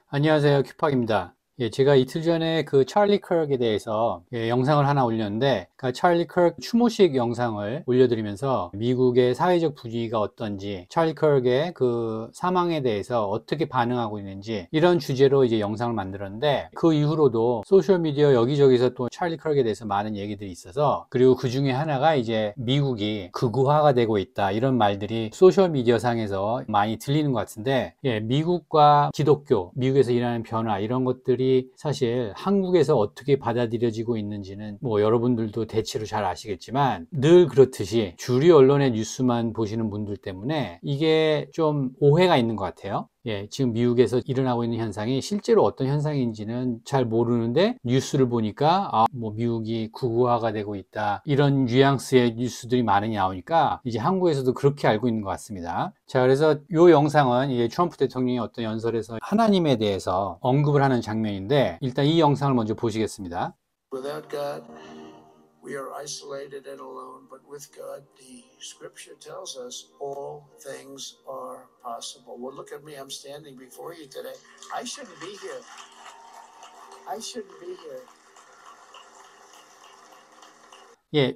안녕하세요. 큐팍입니다. 제가 이틀 전에 그 찰리 커크에 대해서 영상을 하나 올렸는데, 그 찰리 커크 추모식 영상을 올려드리면서 미국의 사회적 분위기가 어떤지, 찰리 커크의 그 사망에 대해서 어떻게 반응하고 있는지, 이런 주제로 이제 영상을 만들었는데, 그 이후로도 소셜미디어 여기저기서 또 찰리 커크에 대해서 많은 얘기들이 있어서, 그리고 그 중에 하나가 이제 미국이 극우화가 되고 있다, 이런 말들이 소셜미디어 상에서 많이 들리는 것 같은데, 미국과 기독교, 미국에서 일어나는 변화, 이런 것들이 사실 한국에서 어떻게 받아들여지고 있는지는 뭐 여러분들도 대체로 잘 아시겠지만, 늘 그렇듯이 주류 언론의 뉴스만 보시는 분들 때문에 이게 좀 오해가 있는 것 같아요. 지금 미국에서 일어나고 있는 현상이 실제로 어떤 현상인지는 잘 모르는데, 뉴스를 보니까 뭐 미국이 극우화가 되고 있다, 이런 뉘앙스의 뉴스들이 많이 나오니까 이제 한국에서도 그렇게 알고 있는 것 같습니다. 자, 그래서 이 영상은 이제 트럼프 대통령이 어떤 연설에서 하나님에 대해서 언급을 하는 장면인데, 일단 이 영상을 먼저 보시겠습니다. Without God, we are isolated and alone, but with God, the scripture tells us all things are possible. Well, look at me, I'm standing before you today. I shouldn't be here. I shouldn't be here.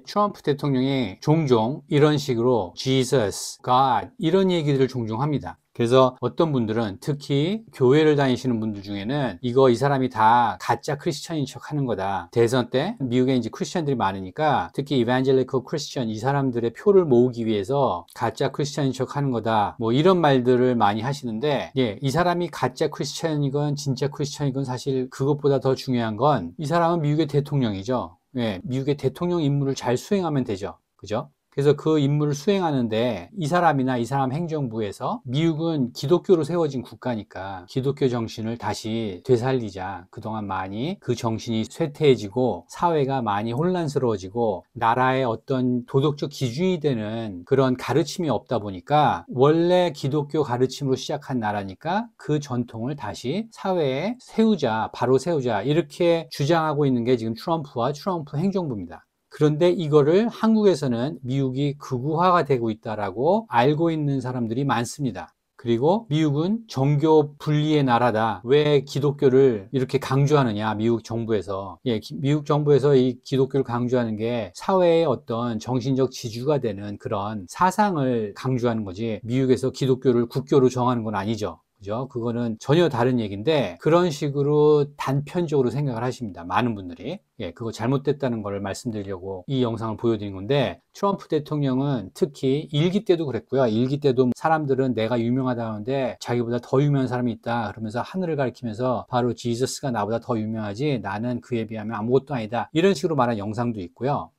트럼프 대통령이 종종 이런 식으로 Jesus, God 이런 얘기들을 종종 합니다. 그래서 어떤 분들은, 특히 교회를 다니시는 분들 중에는 이 사람이 다 가짜 크리스천인 척 하는 거다. 대선 때 미국에 이제 크리스천들이 많으니까, 특히 이반젤리컬 크리스천, 이 사람들의 표를 모으기 위해서 가짜 크리스천인 척 하는 거다, 뭐 이런 말들을 많이 하시는데, 이 사람이 가짜 크리스천이건 진짜 크리스천이건 사실 그것보다 더 중요한 건, 이 사람은 미국의 대통령이죠. 미국의 대통령 임무를 잘 수행하면 되죠. 그죠? 그래서 그 임무를 수행하는데, 이 사람이나 이 사람 행정부에서, 미국은 기독교로 세워진 국가니까 기독교 정신을 다시 되살리자, 그동안 많이 그 정신이 쇠퇴해지고 사회가 많이 혼란스러워지고 나라의 어떤 도덕적 기준이 되는 그런 가르침이 없다 보니까, 원래 기독교 가르침으로 시작한 나라니까 그 전통을 다시 사회에 세우자, 바로 세우자, 이렇게 주장하고 있는 게 지금 트럼프와 트럼프 행정부입니다. 그런데 이거를 한국에서는 미국이 극우화가 되고 있다라고 알고 있는 사람들이 많습니다. 그리고 미국은 종교 분리의 나라다, 왜 기독교를 이렇게 강조하느냐, 미국 정부에서. 미국 정부에서 이 기독교를 강조하는 게 사회의 어떤 정신적 지주가 되는 그런 사상을 강조하는 거지, 미국에서 기독교를 국교로 정하는 건 아니죠. 그죠? 그거는 전혀 다른 얘기인데, 그런 식으로 단편적으로 생각을 하십니다, 많은 분들이. 그거 잘못됐다는 걸 말씀드리려고 이 영상을 보여드린 건데, 트럼프 대통령은 특히 일기 때도 그랬고요. 일기 때도 사람들은 내가 유명하다는데 자기보다 더 유명한 사람이 있다 그러면서 하늘을 가리키면서, 바로 지저스가 나보다 더 유명하지 나는 그에 비하면 아무것도 아니다, 이런 식으로 말한 영상도 있고요.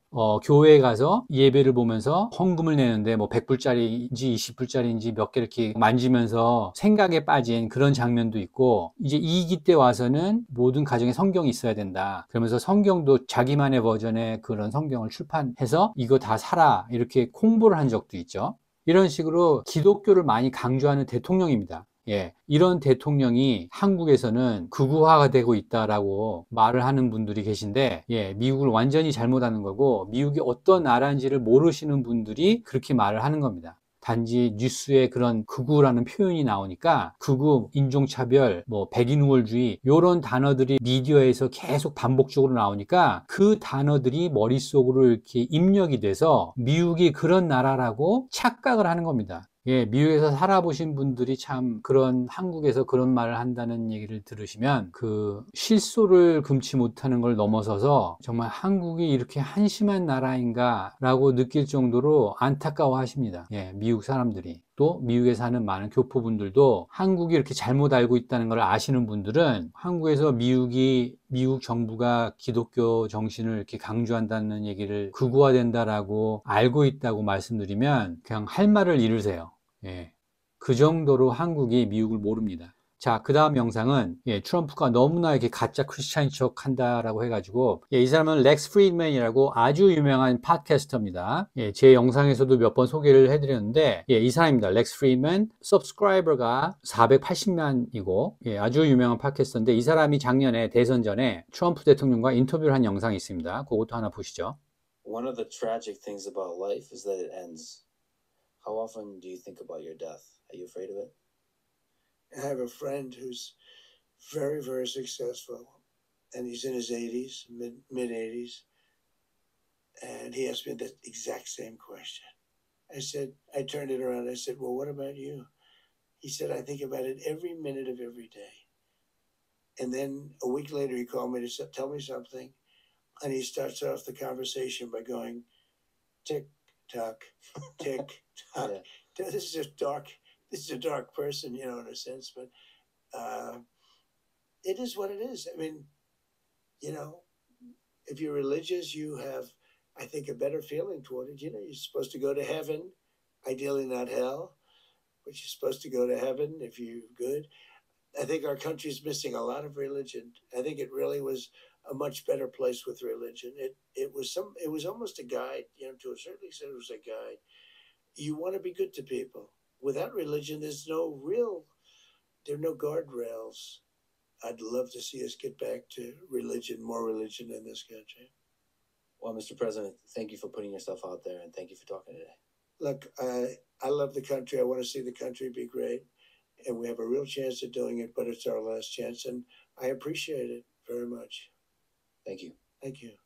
교회에 가서 예배를 보면서 헌금을 내는데, 뭐 100불짜리인지 20불짜리인지 몇 개 이렇게 만지면서 생각에 빠진 그런 장면도 있고, 이제 2기 때 와서는 모든 가정에 성경이 있어야 된다 그러면서 성경도 자기만의 버전의 그런 성경을 출판해서 이거 다 사라, 이렇게 홍보를 한 적도 있죠. 이런 식으로 기독교를 많이 강조하는 대통령입니다. 이런 대통령이 한국에서는 극우화가 되고 있다라고 말을 하는 분들이 계신데, 미국을 완전히 잘못하는 거고, 미국이 어떤 나라인지를 모르시는 분들이 그렇게 말을 하는 겁니다. 단지 뉴스에 그런 극우라는 표현이 나오니까, 극우, 인종차별, 뭐 백인우월주의, 이런 단어들이 미디어에서 계속 반복적으로 나오니까 그 단어들이 머릿속으로 이렇게 입력이 돼서 미국이 그런 나라라고 착각을 하는 겁니다. 미국에서 살아보신 분들이 참 그런, 한국에서 그런 말을 한다는 얘기를 들으시면 그 실소를 금치 못하는 걸 넘어서서 정말 한국이 이렇게 한심한 나라인가 라고 느낄 정도로 안타까워 하십니다. 미국 사람들이. 또 미국에 사는 많은 교포분들도 한국이 이렇게 잘못 알고 있다는 걸 아시는 분들은, 한국에서 미국 정부가 기독교 정신을 이렇게 강조한다는 얘기를 극우화된다라고 알고 있다고 말씀드리면 그냥 할 말을 잃으세요. 그 정도로 한국이 미국을 모릅니다. 자, 그 다음 영상은 트럼프가 너무나 이렇게 가짜 크리스찬인 척 한다라고 해가지고, 이 사람은 렉스 프리드맨이라고 아주 유명한 팟캐스터입니다. 제 영상에서도 몇 번 소개를 해드렸는데, 이 사람입니다. 렉스 프리드맨. 서브스크라이버가 480만이고 아주 유명한 팟캐스터인데, 이 사람이 작년에 대선 전에 트럼프 대통령과 인터뷰를 한 영상이 있습니다. 그것도 하나 보시죠. One of the tragic things about life is that it ends. How often do you think about your death? Are you afraid of it? I have a friend who's very, very successful. And he's in his 80s, mid 80s. And he asked me the exact same question. I turned it around. I said, well, what about you? He said, I think about it every minute of every day. And then a week later, he called me to tell me something. And he starts off the conversation by going, tick, tock, tick, tock. Yeah. This is a dark person, in a sense, but it is what it is. I mean, if you're religious, you have, I think, a better feeling toward it. You're supposed to go to heaven, ideally not hell, but you're supposed to go to heaven if you're good. I think our country's missing a lot of religion. I think it really was a much better place with religion. It was almost a guide, to a certain extent it was a guide. You want to be good to people. Without religion, there are no guardrails. I'd love to see us get back to more religion in this country. Well, Mr. President, thank you for putting yourself out there, and thank you for talking today. Look, I love the country. I want to see the country be great, and we have a real chance of doing it, but it's our last chance, and I appreciate it very much. Thank you. Thank you.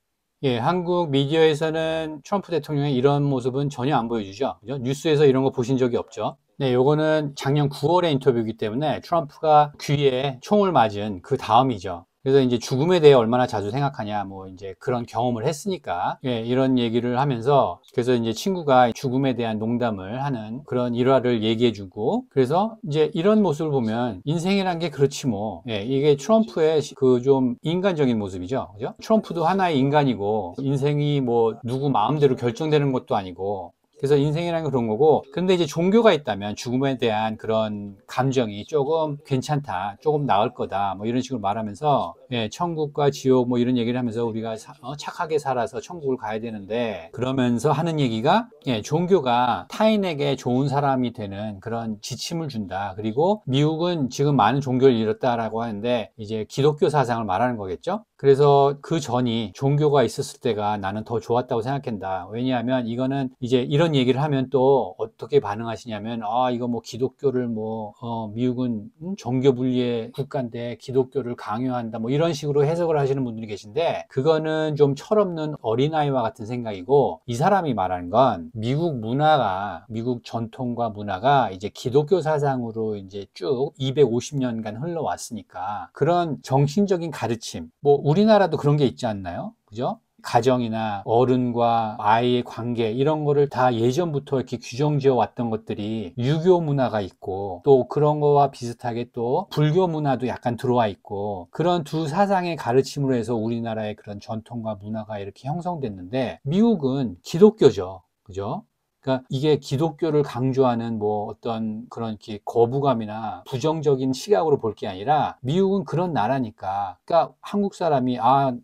예, 한국 미디어에서는 트럼프 대통령의 이런 모습은 전혀 안 보여주죠. 그죠? 뉴스에서 이런 거 보신 적이 없죠. 네, 요거는 작년 9월의 인터뷰이기 때문에 트럼프가 귀에 총을 맞은 그 다음이죠. 그래서 이제 죽음에 대해 얼마나 자주 생각하냐, 이제 그런 경험을 했으니까, 예, 이런 얘기를 하면서, 그래서 이제 친구가 죽음에 대한 농담을 하는 그런 일화를 얘기해주고, 그래서 이제 이런 모습을 보면 인생이란 게 그렇지 뭐, 예, 이게 트럼프의 그 좀 인간적인 모습이죠. 그죠? 트럼프도 하나의 인간이고, 인생이 누구 마음대로 결정되는 것도 아니고, 그래서 인생이라는 건 그런 거고, 근데 이제 종교가 있다면 죽음에 대한 그런 감정이 조금 괜찮다, 조금 나을 거다, 이런 식으로 말하면서, 예, 천국과 지옥 이런 얘기를 하면서 우리가 착하게 살아서 천국을 가야 되는데, 그러면서 하는 얘기가, 예, 종교가 타인에게 좋은 사람이 되는 그런 지침을 준다. 그리고 미국은 지금 많은 종교를 잃었다라고 하는데, 이제 기독교 사상을 말하는 거겠죠? 그래서 그 전이 종교가 있었을 때가 나는 더 좋았다고 생각한다. 왜냐하면 이거는 이제 이런 얘기를 하면 또 어떻게 반응하시냐면, 이거 기독교를 미국은 종교 분리의 국가인데 기독교를 강요한다. 이런 식으로 해석을 하시는 분들이 계신데, 그거는 좀 철없는 어린아이와 같은 생각이고, 이 사람이 말하는 건 미국 문화가, 미국 전통과 문화가 이제 기독교 사상으로 이제 쭉 250년간 흘러왔으니까 그런 정신적인 가르침, 우리나라도 그런 게 있지 않나요? 그죠? 가정이나 어른과 아이의 관계 이런 거를 다 예전부터 이렇게 규정지어 왔던 것들이 유교 문화가 있고, 또 그런 거와 비슷하게 또 불교 문화도 약간 들어와 있고, 그런 두 사상의 가르침으로 해서 우리나라의 그런 전통과 문화가 이렇게 형성됐는데, 미국은 기독교죠. 그죠? 그러니까 이게 기독교를 강조하는 어떤 그런 이렇게 거부감이나 부정적인 시각으로 볼 게 아니라, 미국은 그런 나라니까. 그러니까 한국 사람이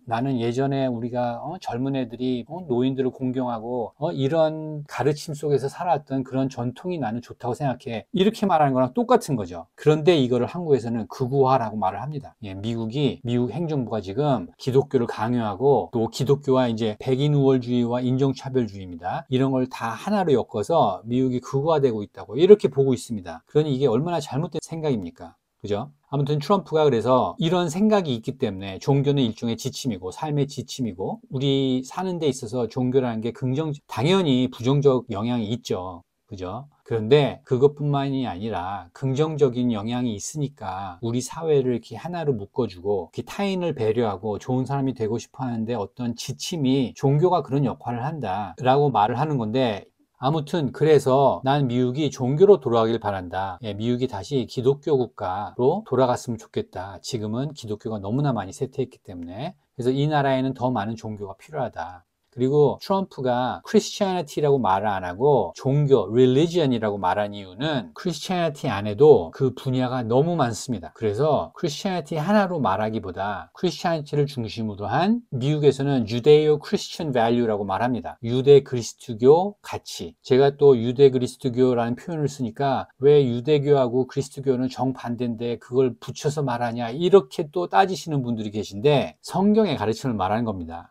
나는 예전에 우리가 젊은 애들이 노인들을 공경하고 이런 가르침 속에서 살아왔던 그런 전통이 나는 좋다고 생각해, 이렇게 말하는 거랑 똑같은 거죠. 그런데 이거를 한국에서는 극우화라고 말을 합니다. 예, 미국 행정부가 지금 기독교를 강요하고, 또 기독교와 이제 백인 우월주의와 인종차별주의입니다. 이런 걸 다 하나로 엮어서 미국이 극우화되고 있다고 이렇게 보고 있습니다. 그러니 이게 얼마나 잘못된 생각입니까? 그죠? 아무튼 트럼프가 그래서 이런 생각이 있기 때문에 종교는 일종의 지침이고 삶의 지침이고, 우리 사는 데 있어서 종교라는 게 당연히 부정적 영향이 있죠. 그죠? 그런데 그것뿐만이 아니라 긍정적인 영향이 있으니까 우리 사회를 이렇게 하나로 묶어주고, 이렇게 타인을 배려하고 좋은 사람이 되고 싶어 하는데 어떤 지침이 종교가 그런 역할을 한다라고 말을 하는 건데, 아무튼 그래서 난 미국이 종교로 돌아가길 바란다. 예, 미국이 다시 기독교 국가로 돌아갔으면 좋겠다. 지금은 기독교가 너무나 많이 쇠퇴했기 때문에. 그래서 이 나라에는 더 많은 종교가 필요하다. 그리고 트럼프가 Christianity라고 말을 안 하고 종교, religion이라고 말한 이유는 Christianity 안에도 그 분야가 너무 많습니다. 그래서 Christianity 하나로 말하기보다 Christianity를 중심으로 한, 미국에서는 Judeo-Christian value라고 말합니다. 유대 그리스도교 가치. 제가 또 유대 그리스도교라는 표현을 쓰니까 왜 유대교하고 그리스도교는 정반대인데 그걸 붙여서 말하냐, 이렇게 또 따지시는 분들이 계신데, 성경의 가르침을 말하는 겁니다.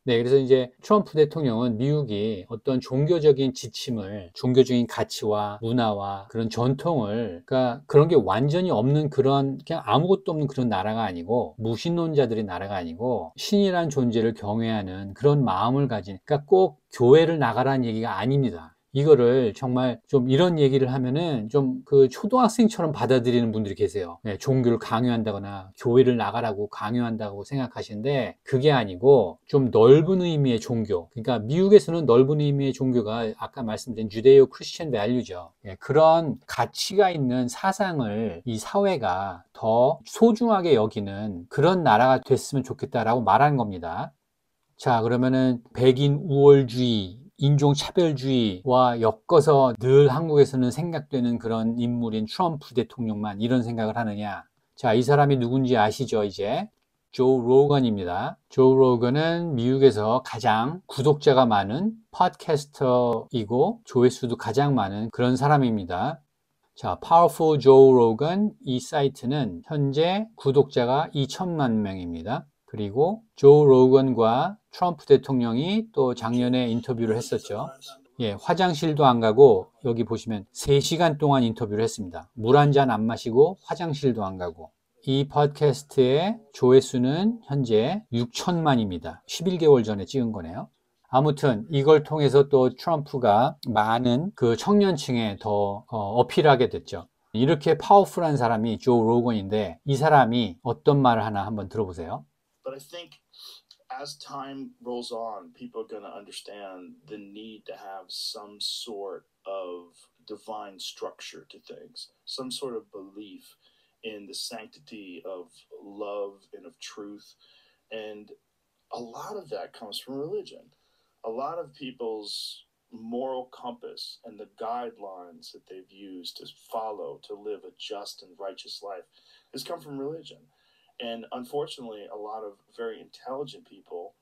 네, 그래서 이제 트럼프 대통령은 미국이 어떤 종교적인 지침을, 종교적인 가치와 문화와 그런 전통을, 그러니까 그런 게 완전히 없는 그런, 그냥 아무것도 없는 그런 나라가 아니고, 무신론자들의 나라가 아니고, 신이란 존재를 경외하는 그런 마음을 가진, 그러니까 꼭 교회를 나가라는 얘기가 아닙니다. 이거를 정말 좀 이런 얘기를 하면은 좀 그 초등학생처럼 받아들이는 분들이 계세요. 네, 종교를 강요한다거나 교회를 나가라고 강요한다고 생각하시는데 그게 아니고 좀 넓은 의미의 종교. 그러니까 미국에서는 넓은 의미의 종교가 아까 말씀드린 주데이오 크리스천 밸류죠. 그런 가치가 있는 사상을 이 사회가 더 소중하게 여기는 그런 나라가 됐으면 좋겠다라고 말하는 겁니다. 자, 그러면은 백인 우월주의, 인종차별주의와 엮어서 늘 한국에서는 생각되는 그런 인물인 트럼프 대통령만 이런 생각을 하느냐? 자, 이 사람이 누군지 아시죠, 이제? 조 로건입니다. 조 로건은 미국에서 가장 구독자가 많은 팟캐스터이고 조회수도 가장 많은 그런 사람입니다. 자, Powerful Joe Rogan 이 사이트는 현재 구독자가 2천만 명입니다. 그리고 조 로건과 트럼프 대통령이 또 작년에 인터뷰를 했었죠. 예, 화장실도 안 가고 여기 보시면 3시간 동안 인터뷰를 했습니다. 물 한 잔 안 마시고 화장실도 안 가고. 이 팟캐스트의 조회수는 현재 6천만입니다. 11개월 전에 찍은 거네요. 아무튼 이걸 통해서 또 트럼프가 많은 그 청년층에 더 어필하게 됐죠. 이렇게 파워풀한 사람이 조 로건인데 이 사람이 어떤 말을 하나 한번 들어보세요. But I think as time rolls on, people are going to understand the need to have some sort of divine structure to things, some sort of belief in the sanctity of love and of truth. And a lot of that comes from religion. A lot of people's moral compass and the guidelines that they've used to follow to live a just and righteous life has come from religion. And unfortunately, a lot of very intelligent people,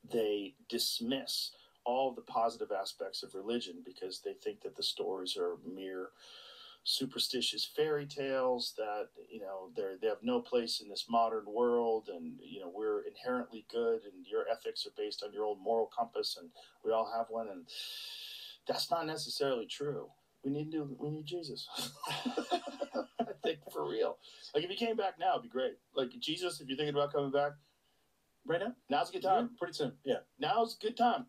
they dismiss all of the positive aspects of religion because they think that the stories are mere superstitious fairy tales, that, you know, they have no place in this modern world, and, you know, we're inherently good and your ethics are based on your own moral compass and we all have one. And that's not necessarily true. We need Jesus. I think for real. Like if he came back now, it'd be great. Like Jesus, if you're thinking about coming back right now, now's a good time. Pretty soon. Yeah. Now's a good time.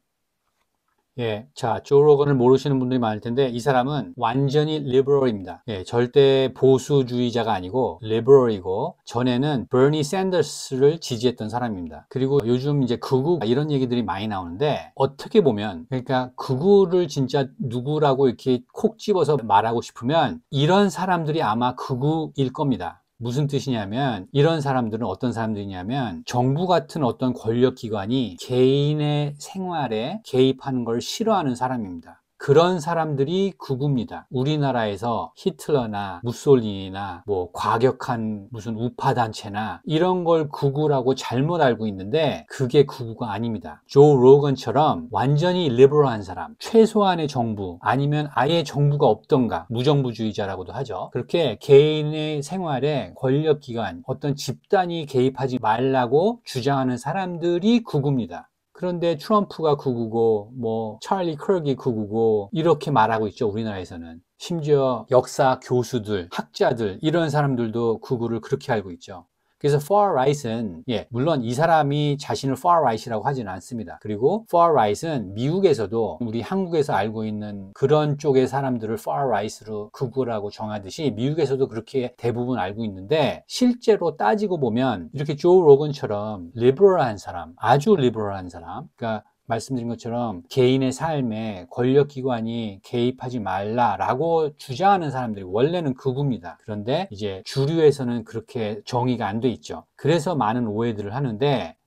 예, 자, 조 로건을 모르시는 분들이 많을 텐데 이 사람은 완전히 리버럴입니다. 예, 절대 보수주의자가 아니고 리버럴이고 전에는 버니 샌더스를 지지했던 사람입니다. 그리고 요즘 이제 극우 이런 얘기들이 많이 나오는데 어떻게 보면 그러니까 극우를 진짜 누구라고 이렇게 콕 집어서 말하고 싶으면 이런 사람들이 아마 극우일 겁니다. 무슨 뜻이냐면 이런 사람들은 어떤 사람들이냐면 정부 같은 어떤 권력기관이 개인의 생활에 개입하는 걸 싫어하는 사람입니다. 그런 사람들이 극우입니다. 우리나라에서 히틀러나 무솔리니나 뭐 과격한 무슨 우파 단체나 이런 걸 극우라고 잘못 알고 있는데 그게 극우가 아닙니다. 조 로건처럼 완전히 리버럴한 사람, 최소한의 정부 아니면 아예 정부가 없던가 무정부주의자라고도 하죠. 그렇게 개인의 생활에 권력기관, 어떤 집단이 개입하지 말라고 주장하는 사람들이 극우입니다. 그런데 트럼프가 극우고 뭐 찰리 크럭이 극우고 이렇게 말하고 있죠. 우리나라에서는. 심지어 역사 교수들, 학자들 이런 사람들도 극우를 그렇게 알고 있죠. 그래서 far right은 물론 이 사람이 자신을 far right이라고 하지는 않습니다. 그리고 far right은 미국에서도 우리 한국에서 알고 있는 그런 쪽의 사람들을 far right으로 극우라고 정하듯이 미국에서도 그렇게 대부분 알고 있는데 실제로 따지고 보면 이렇게 조 로건처럼 리버럴한 사람, 아주 리버럴한 사람, 그러니까 말씀드린 것처럼 개인의 삶에 권력기관이 개입하지 말라라고 주장하는 사람들이 원래는 극우입니다. 그런데 이제 주류에서는 그렇게 정의가 안 돼 있죠. 그래서 많은 오해들을 하는데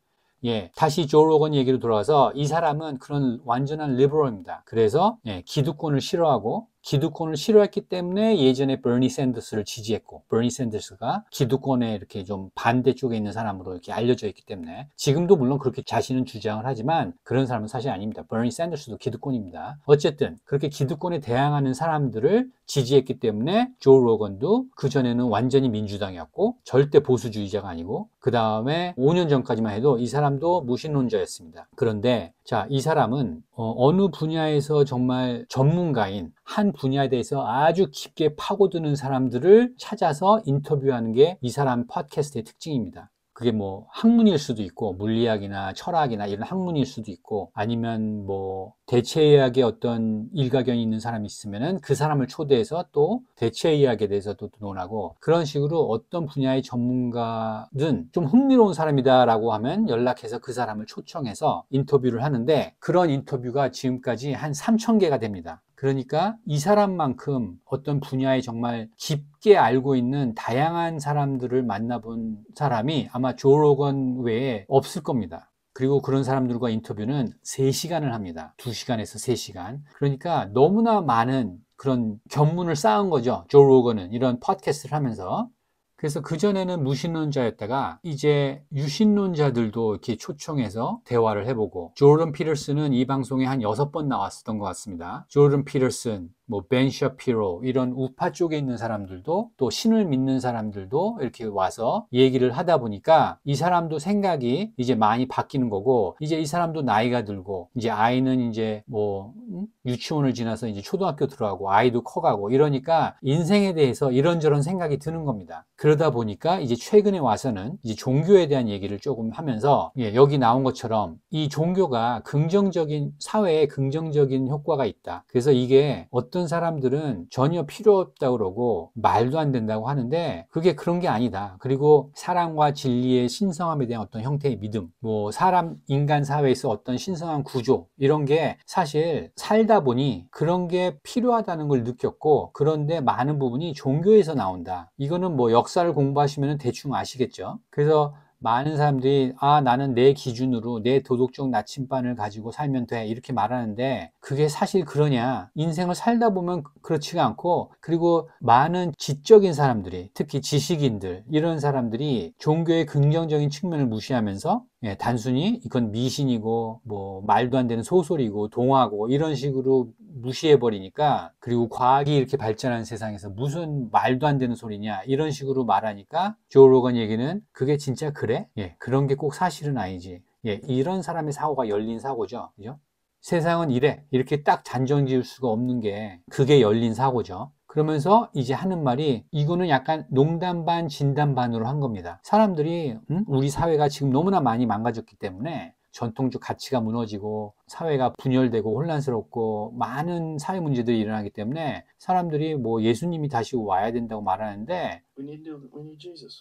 다시 조 로건 얘기로 돌아가서 이 사람은 그런 완전한 리버럴입니다. 그래서 기득권을 싫어하고 기득권을 싫어했기 때문에 예전에 버니 샌더스를 지지했고, 버니 샌더스가 기득권에 이렇게 좀 반대쪽에 있는 사람으로 이렇게 알려져 있기 때문에, 지금도 물론 그렇게 자신은 주장을 하지만 그런 사람은 사실 아닙니다. 버니 샌더스도 기득권입니다. 어쨌든 그렇게 기득권에 대항하는 사람들을 지지했기 때문에 조 로건도 그전에는 완전히 민주당이었고 절대 보수주의자가 아니고, 그 다음에 5년 전까지만 해도 이 사람도 무신론자였습니다. 그런데 자, 이 사람은 어느 분야에서 정말 전문가인, 한 분야에 대해서 아주 깊게 파고드는 사람들을 찾아서 인터뷰하는 게 이 사람 팟캐스트의 특징입니다. 그게 뭐 학문일 수도 있고, 물리학이나 철학이나 이런 학문일 수도 있고, 아니면 뭐 대체의학의 어떤 일가견이 있는 사람이 있으면은 그 사람을 초대해서 또 대체의학에 대해서도 논하고, 그런 식으로 어떤 분야의 전문가든 좀 흥미로운 사람이다라고 하면 연락해서 그 사람을 초청해서 인터뷰를 하는데, 그런 인터뷰가 지금까지 한 3,000개가 됩니다. 그러니까 이 사람만큼 어떤 분야에 정말 깊게 알고 있는 다양한 사람들을 만나본 사람이 아마 조 로건 외에 없을 겁니다. 그리고 그런 사람들과 인터뷰는 3시간을 합니다. 2시간에서 3시간. 그러니까 너무나 많은 그런 견문을 쌓은 거죠. 조 로건은 이런 팟캐스트를 하면서. 그래서 그전에는 무신론자였다가 이제 유신론자들도 이렇게 초청해서 대화를 해보고, 조던 피터슨은 이 방송에 한 6번 나왔었던 것 같습니다. 조던 피터슨, 뭐 벤 셔피로, 이런 우파 쪽에 있는 사람들도, 또 신을 믿는 사람들도 이렇게 와서 얘기를 하다 보니까 이 사람도 생각이 이제 많이 바뀌는 거고, 이제 이 사람도 나이가 들고, 이제 아이는 이제 뭐 유치원을 지나서 이제 초등학교 들어가고 아이도 커가고 이러니까 인생에 대해서 이런저런 생각이 드는 겁니다. 그러다 보니까 이제 최근에 와서는 이제 종교에 대한 얘기를 조금 하면서, 여기 나온 것처럼 이 종교가 긍정적인, 사회에 긍정적인 효과가 있다. 그래서 이게 어떤 사람들은 전혀 필요 없다고 그러고 말도 안 된다고 하는데, 그게 그런 게 아니다. 그리고 사랑과 진리의 신성함에 대한 어떤 형태의 믿음, 뭐 사람, 인간 사회에서 어떤 신성한 구조, 이런 게 사실 살다 보니 그런 게 필요하다는 걸 느꼈고, 그런데 많은 부분이 종교에서 나온다. 이거는 뭐 역사를 공부하시면 대충 아시겠죠. 그래서 많은 사람들이 나는 내 기준으로 내 도덕적 나침반을 가지고 살면 돼, 이렇게 말하는데, 그게 사실 그러냐? 인생을 살다 보면 그렇지가 않고, 그리고 많은 지적인 사람들이, 특히 지식인들, 이런 사람들이 종교의 긍정적인 측면을 무시하면서 단순히 이건 미신이고 뭐 말도 안 되는 소설이고 동화고 이런 식으로 무시해버리니까, 그리고 과학이 이렇게 발전한 세상에서 무슨 말도 안 되는 소리냐 이런 식으로 말하니까, 조 로건 얘기는 그게 진짜 그래? 그런 게 꼭 사실은 아니지. 이런 사람의 사고가 열린 사고죠. 그죠? 세상은 이래, 이렇게 딱 단정 지을 수가 없는 게 그게 열린 사고죠. 그러면서 이제 하는 말이, 이거는 약간 농담 반 진담 반으로 한 겁니다. 사람들이 우리 사회가 지금 너무나 많이 망가졌기 때문에, 전통적 가치가 무너지고 사회가 분열되고 혼란스럽고 많은 사회 문제들이 일어나기 때문에 사람들이 뭐 예수님이 다시 와야 된다고 말하는데, We need Jesus.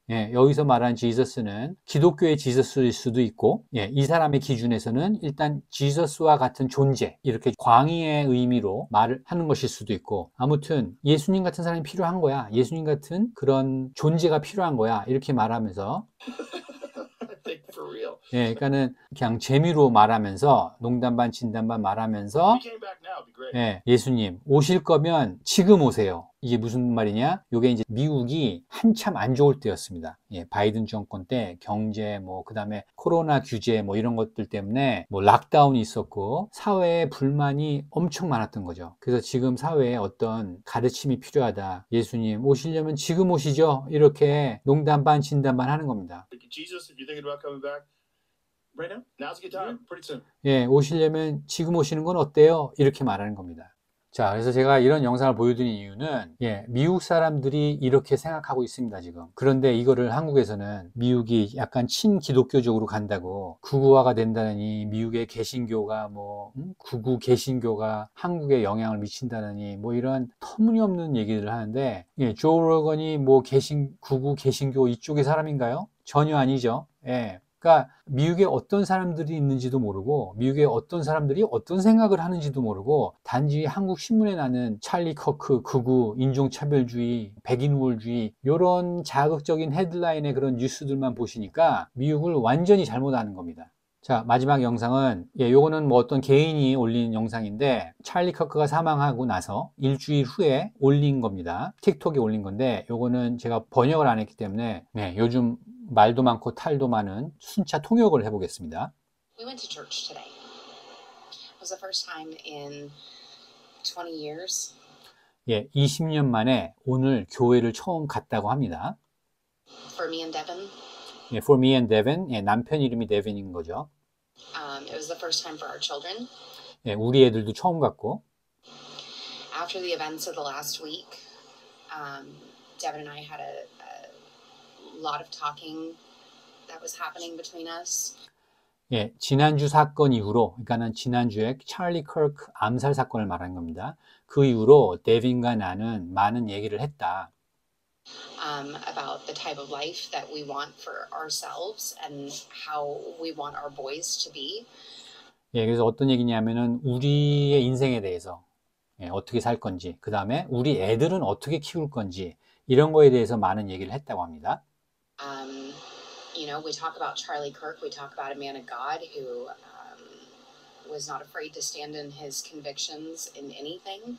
여기서 말하는 지저스는 기독교의 지저스일 수도 있고, 이 사람의 기준에서는 일단 지저스와 같은 존재, 이렇게 광의의 의미로 말을 하는 것일 수도 있고, 아무튼 예수님 같은 사람이 필요한 거야, 예수님 같은 그런 존재가 필요한 거야, 이렇게 말하면서 I think for real. 그러니까는 그냥 재미로 말하면서, 농담 반 진담 반 말하면서, If he came back now, it'd be great. 예수님 오실 거면 지금 오세요. 이게 무슨 말이냐? 이게 이제 미국이 한참 안 좋을 때였습니다. 바이든 정권 때 경제, 뭐 그다음에 코로나 규제 뭐 이런 것들 때문에 뭐 락다운이 있었고 사회에 불만이 엄청 많았던 거죠. 그래서 지금 사회에 어떤 가르침이 필요하다, 예수님 오시려면 지금 오시죠, 이렇게 농담 반 진담 반 하는 겁니다. Jesus, if you're thinking about coming back right now, now's a good time. Pretty soon. 오시려면 지금 오시는 건 어때요? 이렇게 말하는 겁니다. 자, 그래서 제가 이런 영상을 보여드린 이유는, 미국 사람들이 이렇게 생각하고 있습니다, 지금. 그런데 이거를 한국에서는 미국이 약간 친기독교적으로 간다고, 극우화가 된다느니, 미국의 개신교가 극우 개신교가 한국에 영향을 미친다느니, 뭐 이런 터무니없는 얘기들을 하는데, 조 로건이 뭐 극우 개신교 이쪽의 사람인가요? 전혀 아니죠. 그러니까 미국에 어떤 사람들이 있는지도 모르고, 미국에 어떤 사람들이 어떤 생각을 하는지도 모르고, 단지 한국 신문에 나는 찰리 커크, 극우, 인종차별주의, 백인우월주의 이런 자극적인 헤드라인의 그런 뉴스들만 보시니까 미국을 완전히 잘못 아는 겁니다. 자, 마지막 영상은, 요거는 뭐 어떤 개인이 올린 영상인데, 찰리 커크가 사망하고 나서 일주일 후에 올린 겁니다. 틱톡에 올린 건데, 요거는 제가 번역을 안 했기 때문에, 요즘 말도 많고 탈도 많은 순차 통역을 해보겠습니다. We went to church today. It was the first time in 20 years. 20년 만에 오늘 교회를 처음 갔다고 합니다. For me and Devin. For me and Devin, 남편 이름이 데빈인 거죠. It was the first time for our children. 우리 애들도 처음 갔고. After the events of the last week, Devin and I had a lot of talking that was happening between us. 지난주 사건 이후로, 그러니까는 지난주에 찰리 커크 암살 사건을 말하는 겁니다. 그 이후로 데빈과 나는 많은 얘기를 했다. About the type of life that we want for ourselves and how we want our boys to be. 그래서 어떤 얘기냐면은 우리의 인생에 대해서 어떻게 살 건지, 그 다음에 우리 애들은 어떻게 키울 건지 이런 거에 대해서 많은 얘기를 했다고 합니다. You know, we talk about Charlie Kirk. We talk about a man of God who was not afraid to stand in his convictions in anything.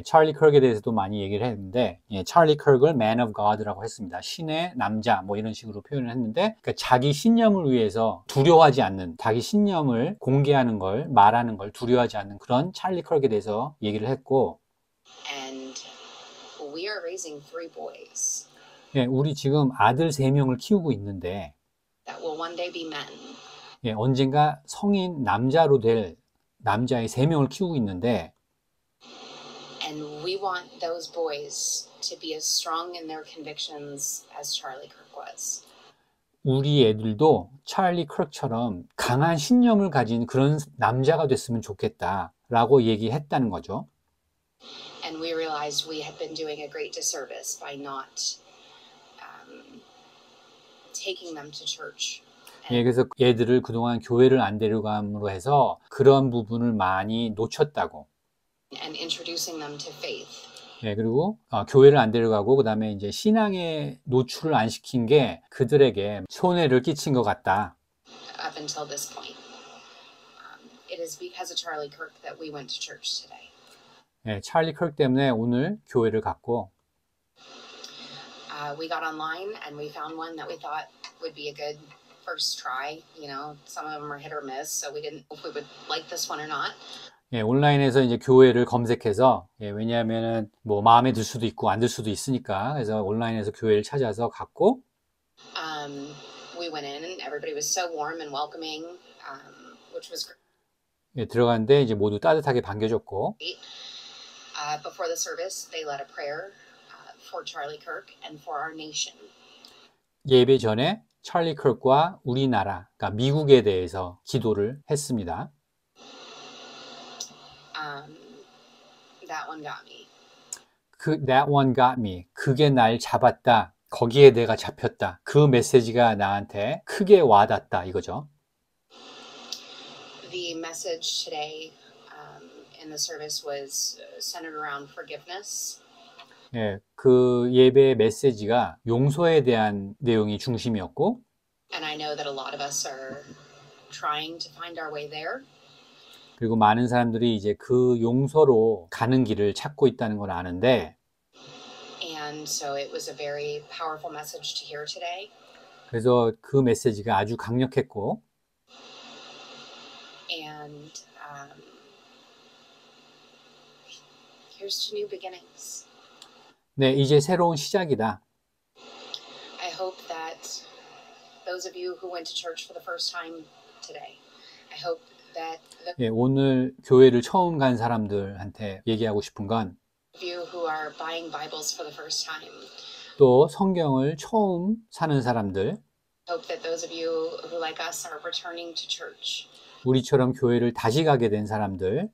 찰리 커크에 대해서도 많이 얘기를 했는데, 찰리 커크를 Man of God라고 했습니다. 신의 남자, 뭐 이런 식으로 표현을 했는데, 그러니까 자기 신념을 위해서 두려워하지 않는, 자기 신념을 공개하는 걸, 말하는 걸 두려워하지 않는 그런 찰리 커크에 대해서 얘기를 했고, And we are raising 3 boys. 우리 지금 아들 3명을 키우고 있는데, That will one day be men. 언젠가 성인 남자로 될 남자의 3명을 키우고 있는데, And we want those boys to be as strong in their convictions as Charlie Kirk was. 우리 애들도 찰리 커크처럼 강한 신념을 가진 그런 남자가 됐으면 좋겠다라고 얘기했다는 거죠. And we realized we had been doing a great disservice by not taking them to church. 그래서 애들을 그동안 교회를 안 데려감으로 해서 그런 부분을 많이 놓쳤다고. And introducing them to faith. 그리고 교회를 안 데려가고 그 다음에 이제 신앙에 노출을 안 시킨 게 그들에게 손해를 끼친 것 같다. Up until this point, it is because of Charlie Kirk that we went to church today. 찰리 커크 때문에 오늘 교회를 갔고. We got online and we found one that we thought would be a good first try. You know, some of them are hit or miss, so we didn't know if we would like this one or not. 온라인에서 이제 교회를 검색해서, 왜냐하면은 뭐 마음에 들 수도 있고 안 들 수도 있으니까, 그래서 온라인에서 교회를 찾아서 갔고, we went in and everybody was so warm and welcoming, which was great. 들어갔는데 이제 모두 따뜻하게 반겨줬고, Before the service, they led a prayer for Charlie Kirk and for our nation. 예배 전에 찰리 커크와 우리나라, 그러니까 미국에 대해서 기도를 했습니다. That one got me. That one got me. 그게 날 잡았다. 거기에 내가 잡혔다. 그 메시지가 나한테 크게 와닿다. 이거죠. The message today in the service was centered around forgiveness. 그 예배의 메시지가 용서에 대한 내용이 중심이었고, And I know that a lot of us are trying to find our way there. 그리고 많은 사람들이 이제 그 용서로 가는 길을 찾고 있다는 걸 아는데, And so it was a very powerful message to hear today. 그래서 그 메시지가 아주 강력했고, And here's to new beginnings. 네, 이제 새로운 시작이다. I hope that those of you who went to church for the first time today, I hope that 오늘 교회를 처음 간 사람들한테 얘기하고 싶은 건, you who are buying Bibles for the first time, 또 성경을 처음 사는 사람들, hope that those of you who like us are returning to church. 우리처럼 교회를 다시 가게 된 사람들,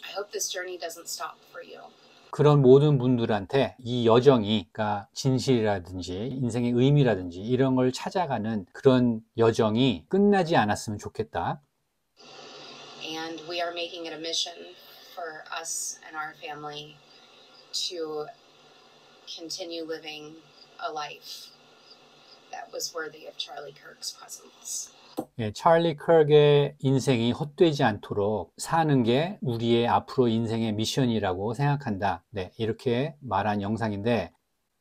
I hope this journey doesn't stop for you. 그런 모든 분들한테 이 여정이, 그러니까 진실이라든지 인생의 의미라든지 이런 걸 찾아가는 그런 여정이 끝나지 않았으면 좋겠다. And we are making it a mission for us and our family to continue living a life that was worthy of Charlie Kirk's presence. 예, 찰리 커크의 인생이 헛되지 않도록 사는 게 우리의 앞으로 인생의 미션이라고 생각한다. 네, 이렇게 말한 영상인데,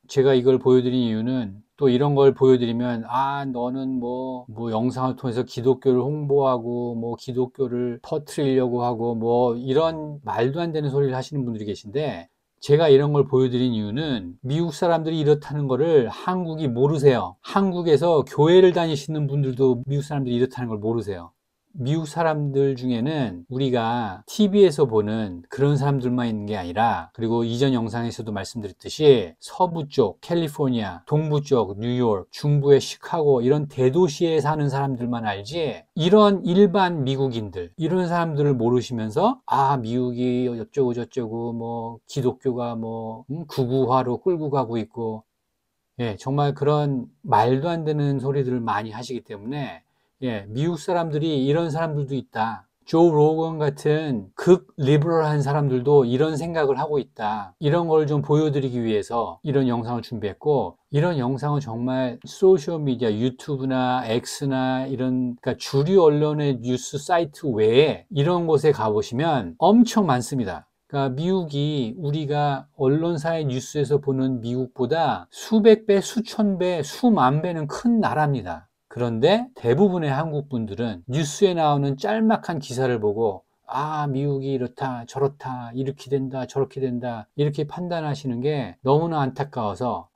제가 이걸 보여드린 이유는 또 이런 걸 보여드리면 너는 뭐 영상을 통해서 기독교를 홍보하고 뭐 기독교를 퍼뜨리려고 하고 뭐 이런 말도 안 되는 소리를 하시는 분들이 계신데, 제가 이런 걸 보여드린 이유는 미국 사람들이 이렇다는 거를 한국이 모르세요. 한국에서 교회를 다니시는 분들도 미국 사람들이 이렇다는 걸 모르세요. 미국 사람들 중에는 우리가 TV에서 보는 그런 사람들만 있는 게 아니라, 그리고 이전 영상에서도 말씀드렸듯이 서부 쪽, 캘리포니아, 동부 쪽, 뉴욕, 중부의 시카고 이런 대도시에 사는 사람들만 알지, 이런 일반 미국인들, 이런 사람들을 모르시면서 미국이 어쩌고 저쩌고 뭐 기독교가 뭐 극우화로 끌고 가고 있고, 예, 정말 그런 말도 안 되는 소리들을 많이 하시기 때문에, 예, 미국 사람들이 이런 사람들도 있다. 조 로건 같은 극 리버럴한 사람들도 이런 생각을 하고 있다. 이런 걸 좀 보여드리기 위해서 이런 영상을 준비했고, 이런 영상은 정말 소셜미디어, 유튜브나 X나 이런, 그러니까 주류 언론의 뉴스 사이트 외에 이런 곳에 가보시면 엄청 많습니다. 그러니까 미국이 우리가 언론사의 뉴스에서 보는 미국보다 수백 배, 수천 배, 수만 배는 큰 나라입니다. 그런데 대부분의 한국 분들은 뉴스에 나오는 짤막한 기사를 보고 미국이 이렇다 저렇다 이렇게 된다 저렇게 된다 이렇게 판단하시는 게 너무나 안타까워서,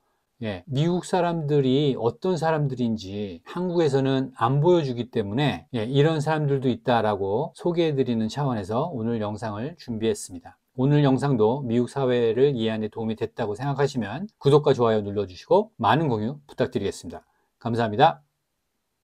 예, 미국 사람들이 어떤 사람들인지 한국에서는 안 보여주기 때문에, 예, 이런 사람들도 있다라고 소개해드리는 차원에서 오늘 영상을 준비했습니다. 오늘 영상도 미국 사회를 이해하는 데 도움이 됐다고 생각하시면 구독과 좋아요 눌러주시고 많은 공유 부탁드리겠습니다. 감사합니다.